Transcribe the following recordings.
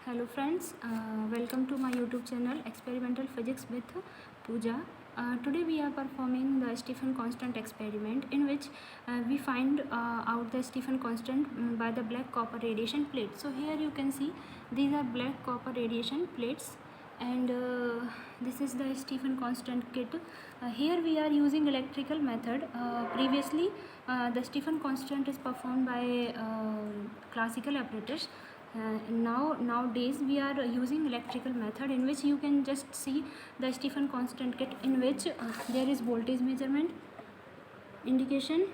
Hello friends, welcome to my YouTube channel Experimental Physics with Pooja. Today we are performing the Stefan constant experiment in which we find out the Stefan constant by the black copper radiation plate. So here you can see these are black copper radiation plates, and this is the Stefan constant kit. Here we are using electrical method. Previously the Stefan constant is performed by classical apparatus. Nowadays we are using electrical method in which you can just see the Stefan constant kit in which there is voltage measurement indication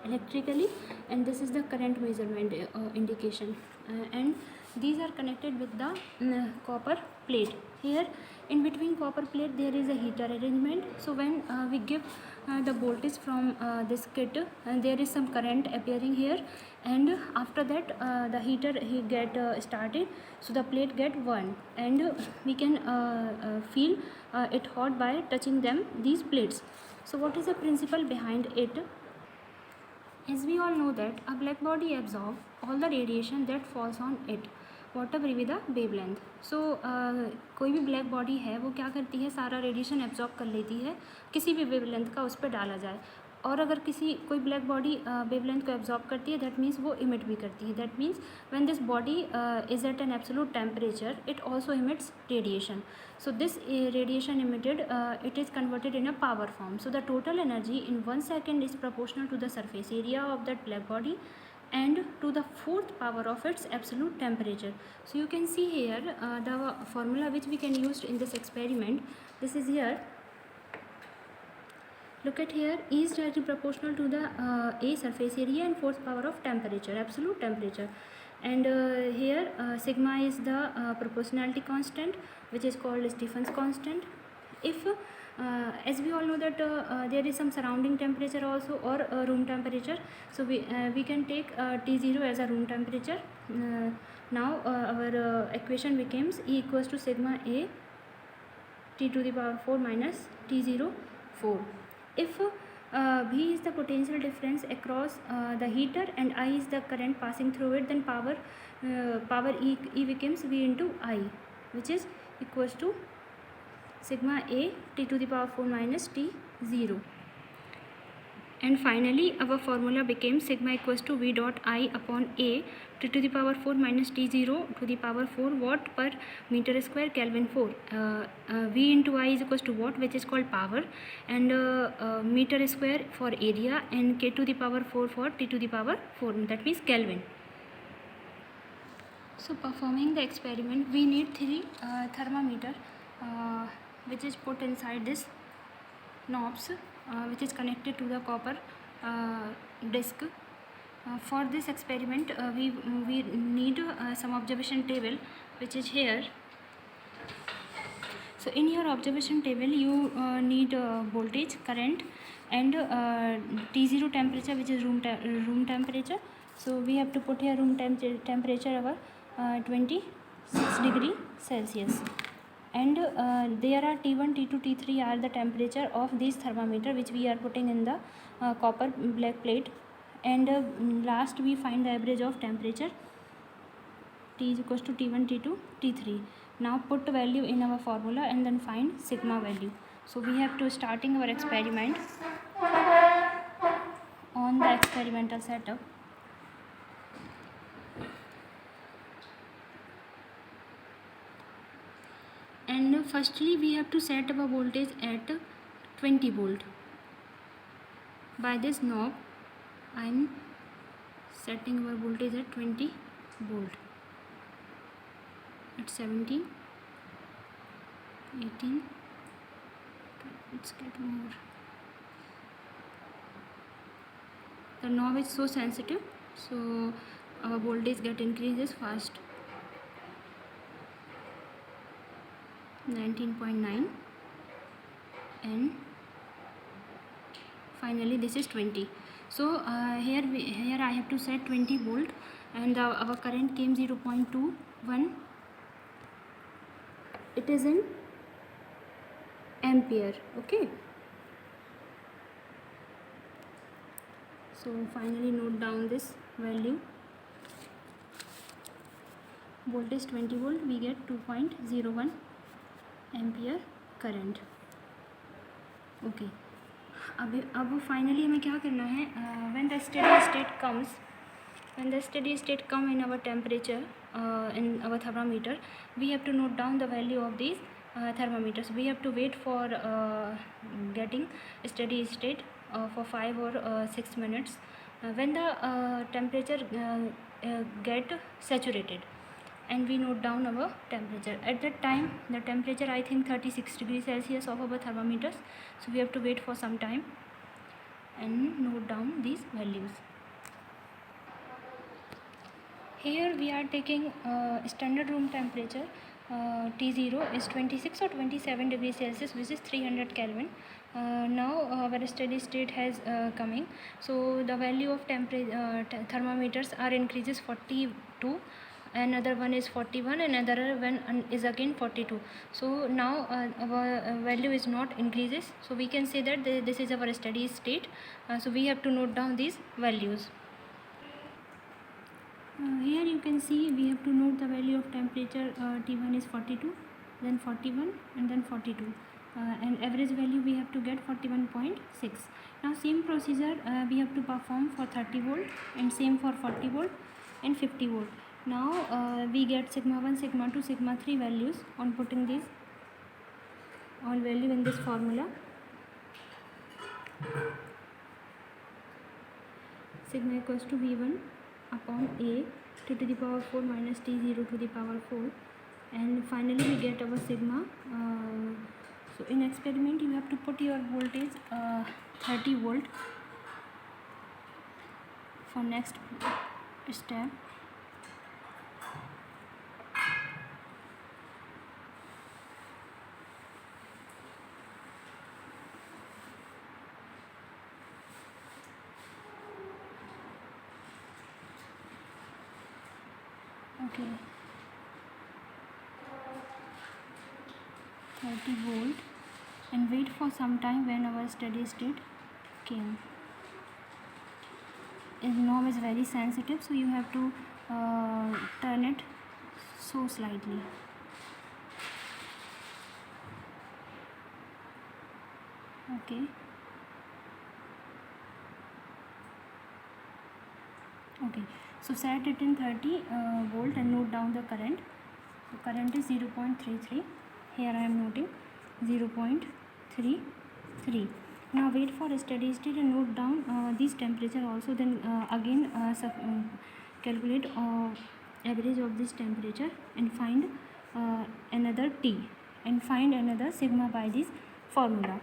electrically, and this is the current measurement indication, and these are connected with the copper plate. Here in between copper plate there is a heater arrangement. So when we give the voltage from this kit, there is some current appearing here, and after that the heater he get started, so the plate get warm, and we can feel it hot by touching them, these plates. So what is the principle behind it? As we all know that a black body absorbs all the radiation that falls on it, whatever be the wavelength. So कोई भी black body है वो क्या करती है, सारा radiation absorb कर लेती है किसी भी वेवलेंथ का उस पर डाला जाए, और अगर कोई ब्लैक बॉडी वेवलेंथ को एब्जॉर्ब करती है, दैट मीन्स वो इमिट भी करती है. That means when this body is at an absolute temperature it also emits radiation. So this radiation emitted, it is converted in a power form. So the total energy in 1 second is proportional to the surface area of that black body and to the fourth power of its absolute temperature. So you can see here the formula which we can use in this experiment. This is here. Look at here, E is directly proportional to the A surface area and fourth power of temperature, absolute temperature. And here sigma is the proportionality constant, which is called Stefan's constant. If as we all know that there is some surrounding temperature also, or room temperature, so we can take T0 as a room temperature. Now our equation becomes E equals to sigma A T to the power 4 minus T0 4. If V is the potential difference across the heater and I is the current passing through it, then power E becomes V into I, which is equals to sigma A T to the power 4 minus T0. And finally our formula became sigma equals to V dot I upon A T to the power 4 minus T0 to the power 4 watt per meter square Kelvin 4. V into I is equals to watt, which is called power, and meter square for area, and K to the power 4 for T to the power 4, that means Kelvin. So performing the experiment we need 3 thermometer which is put inside this knobs which is connected to the copper disc. For this experiment we need some observation table which is here. So in your observation table you need voltage, current, and T0 temperature, which is room temperature. So we have to put here room temperature our 26 degree Celsius, and there are T1, T2, T3 are the temperature of this thermometer which we are putting in the copper black plate, and last we find the average of temperature. T is equals to T1, T2, T3. Now put value in our formula and then find sigma value. So we have to starting our experiment on the experimental setup. And firstly we have to set our voltage at 20 volt. By this knob I am setting our voltage at 20 volt. At 17, 18, let's get more. The knob is so sensitive, so our voltage get increases fast. 19.9, and finally this is 20. So here I have to set 20 volt, and our current came 0.21. It is in ampere. Okay, so finally note down this value. voltage 20 volt, we get 2.01 ampere current. Okay. अब finally हमें क्या करना है, when the steady state come in our temperature in our thermometer, we have to note down the value of these thermometers. We have to wait for getting steady state for 5 or 6 minutes. When the temperature get saturated, and we note down our temperature. At that time the temperature, I think 36 degrees Celsius of our thermometers, so we have to wait for some time and note down these values. Here we are taking standard room temperature. T0 is 26 or 27 degrees Celsius, which is 300 Kelvin. Now our steady state has coming, so the value of thermometers are increases 42, another one is 41, and another one is again 42. So now our value is not increases, so we can say that this is our steady state. So we have to note down these values. Here you can see we have to note the value of temperature. T1 is 42, then 41, and then 42, and average value we have to get 41.6. Now same procedure we have to perform for 30 volt, and same for 40 volt and 50 volt. Now we get sigma 1, sigma 2, sigma 3 values on putting these all value in this formula. Sigma equals to V1 upon A t to the power 4 minus T0 to the power 4, and finally we get our sigma. So in experiment you have to put your voltage 30 volt for next step. Okay, 30 volt, and wait for some time when our steady state came. The knob is very sensitive, so you have to turn it so slightly. Okay. Okay, so set it in 30 volt and note down the current. The current is 0.33. Here I am noting 0.33. Now wait for a steady state and note down this temperature also. Then again calculate average of this temperature and find another T and find another sigma by this formula.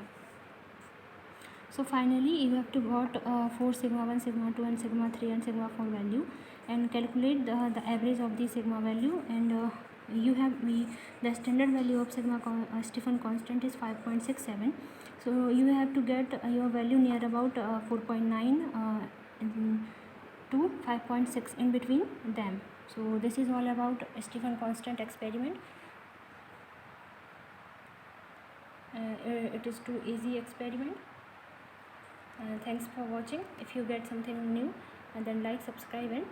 So finally you have to got 4 sigma 1, sigma 2, and sigma 3 and sigma 4 value, and calculate the average of the sigma value, and you have the standard value of sigma Stefan constant is 5.67. so you have to get your value near about 4.9 to 5.6 in between them. So this is all about Stefan constant experiment. It is too easy experiment. Thanks for watching. If you get something new, then like, subscribe, and